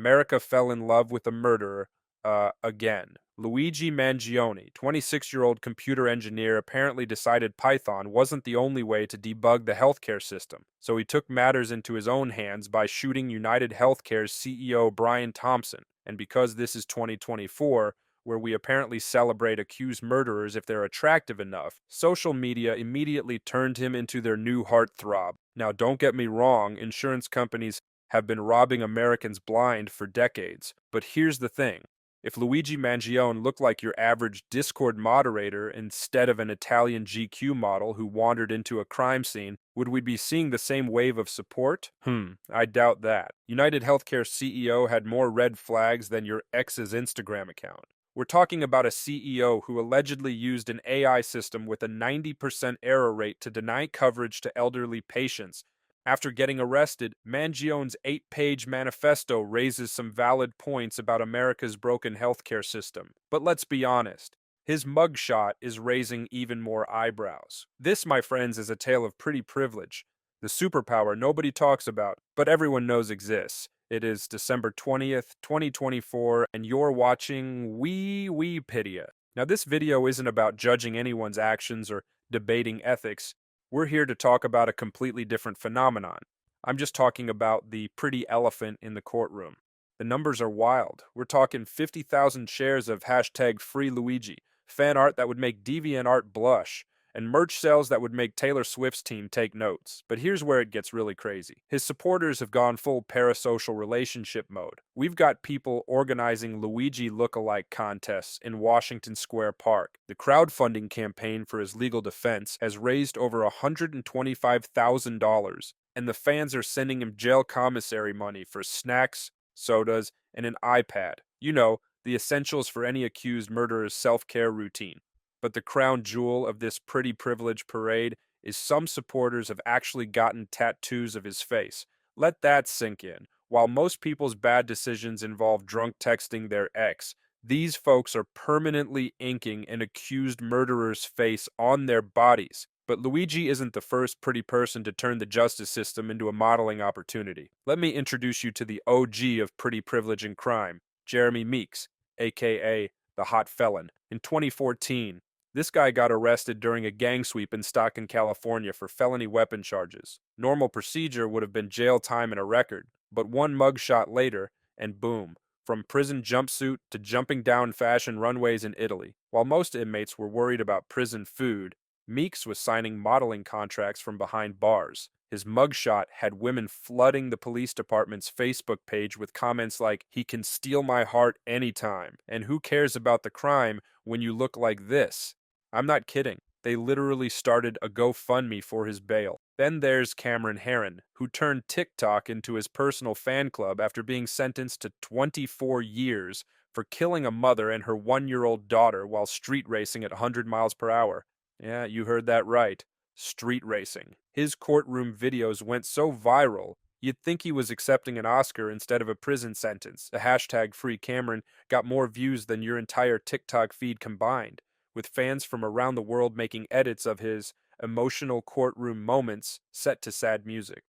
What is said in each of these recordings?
America fell in love with a murderer, again. Luigi Mangione, 26-year-old computer engineer, apparently decided Python wasn't the only way to debug the healthcare system, so he took matters into his own hands by shooting United Healthcare's CEO Brian Thompson. And because this is 2024, where we apparently celebrate accused murderers if they're attractive enough, social media immediately turned him into their new heartthrob. Now, don't get me wrong, insurance companies have been robbing Americans blind for decades, but here's the thing. If Luigi Mangione looked like your average Discord moderator instead of an Italian GQ model who wandered into a crime scene, would we be seeing the same wave of support? I doubt that. United Healthcare CEO had more red flags than your ex's Instagram account. We're talking about a CEO who allegedly used an AI system with a 90% error rate to deny coverage to elderly patients. After getting arrested, Mangione's 8-page manifesto raises some valid points about America's broken healthcare system. But let's be honest, his mugshot is raising even more eyebrows. This, my friends, is a tale of pretty privilege, the superpower nobody talks about, but everyone knows exists. It is December 20th, 2024, and you're watching WiWiPEDIA. Now, this video isn't about judging anyone's actions or debating ethics. We're here to talk about a completely different phenomenon. I'm just talking about the pretty elephant in the courtroom. The numbers are wild. We're talking 50,000 shares of hashtag #FreeLuigi, fan art that would make DeviantArt blush, and merch sales that would make Taylor Swift's team take notes. But here's where it gets really crazy. His supporters have gone full parasocial relationship mode. We've got people organizing Luigi look-alike contests in Washington Square Park. The crowdfunding campaign for his legal defense has raised over $125,000, and the fans are sending him jail commissary money for snacks, sodas, and an iPad. You know, the essentials for any accused murderer's self-care routine. But the crown jewel of this pretty privilege parade is some supporters have actually gotten tattoos of his face. Let that sink in. While most people's bad decisions involve drunk texting their ex, these folks are permanently inking an accused murderer's face on their bodies. But Luigi isn't the first pretty person to turn the justice system into a modeling opportunity. Let me introduce you to the OG of pretty privilege and crime, Jeremy Meeks, aka the Hot Felon. In 2014, this guy got arrested during a gang sweep in Stockton, California for felony weapon charges. Normal procedure would have been jail time and a record, but one mugshot later, and boom, from prison jumpsuit to jumping down fashion runways in Italy. While most inmates were worried about prison food, Meeks was signing modeling contracts from behind bars. His mugshot had women flooding the police department's Facebook page with comments like, "He can steal my heart anytime," and "Who cares about the crime when you look like this?" I'm not kidding. They literally started a GoFundMe for his bail. Then there's Cameron Herron, who turned TikTok into his personal fan club after being sentenced to 24 years for killing a mother and her 1-year-old daughter while street racing at 100 miles per hour. Yeah, you heard that right. Street racing. His courtroom videos went so viral, you'd think he was accepting an Oscar instead of a prison sentence. The hashtag #FreeCameron got more views than your entire TikTok feed combined, with fans from around the world making edits of his emotional courtroom moments set to sad music.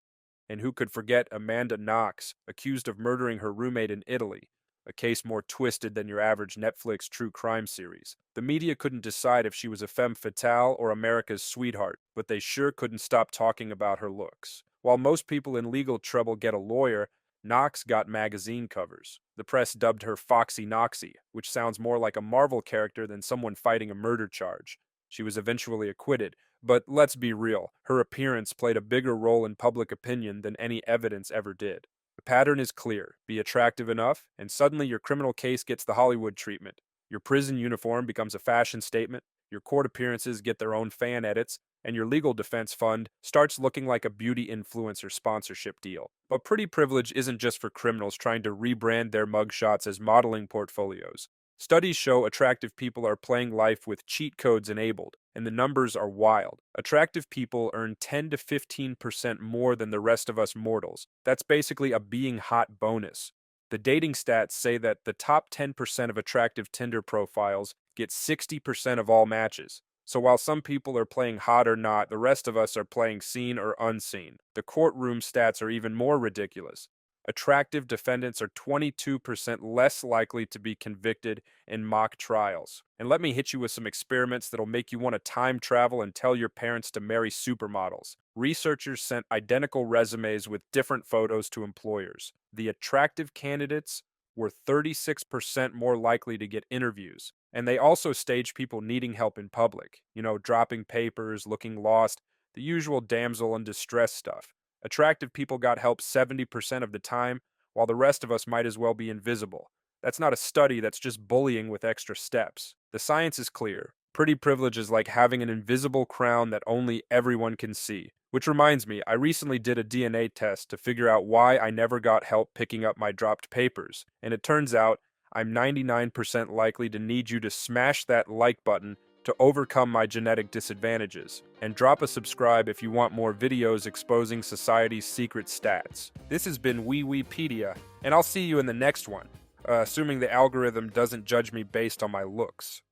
And who could forget Amanda Knox, accused of murdering her roommate in Italy, a case more twisted than your average Netflix true crime series. The media couldn't decide if she was a femme fatale or America's sweetheart, but they sure couldn't stop talking about her looks. While most people in legal trouble get a lawyer, Knox got magazine covers. The press dubbed her Foxy Knoxy, which sounds more like a Marvel character than someone fighting a murder charge. She was eventually acquitted, but let's be real, her appearance played a bigger role in public opinion than any evidence ever did. The pattern is clear. Be attractive enough, and suddenly your criminal case gets the Hollywood treatment. Your prison uniform becomes a fashion statement, your court appearances get their own fan edits, and your legal defense fund starts looking like a beauty influencer sponsorship deal. But pretty privilege isn't just for criminals trying to rebrand their mugshots as modeling portfolios. Studies show attractive people are playing life with cheat codes enabled, and the numbers are wild. Attractive people earn 10 to 15% more than the rest of us mortals. That's basically a being hot bonus. The dating stats say that the top 10% of attractive Tinder profiles get 60% of all matches. So while some people are playing hot or not, the rest of us are playing seen or unseen. The courtroom stats are even more ridiculous. Attractive defendants are 22% less likely to be convicted in mock trials. And let me hit you with some experiments that'll make you want to time travel and tell your parents to marry supermodels. Researchers sent identical resumes with different photos to employers. The attractive candidates were 36% more likely to get interviews. And they also staged people needing help in public, dropping papers, looking lost, the usual damsel in distress stuff. Attractive people got help 70% of the time, while the rest of us might as well be invisible. That's not a study, that's just bullying with extra steps. The science is clear. Pretty privilege is like having an invisible crown that only everyone can see. Which reminds me, I recently did a DNA test to figure out why I never got help picking up my dropped papers, and it turns out I'm 99% likely to need you to smash that like button to overcome my genetic disadvantages, and drop a subscribe if you want more videos exposing society's secret stats. This has been WiWiPEDIA, and I'll see you in the next one, assuming the algorithm doesn't judge me based on my looks.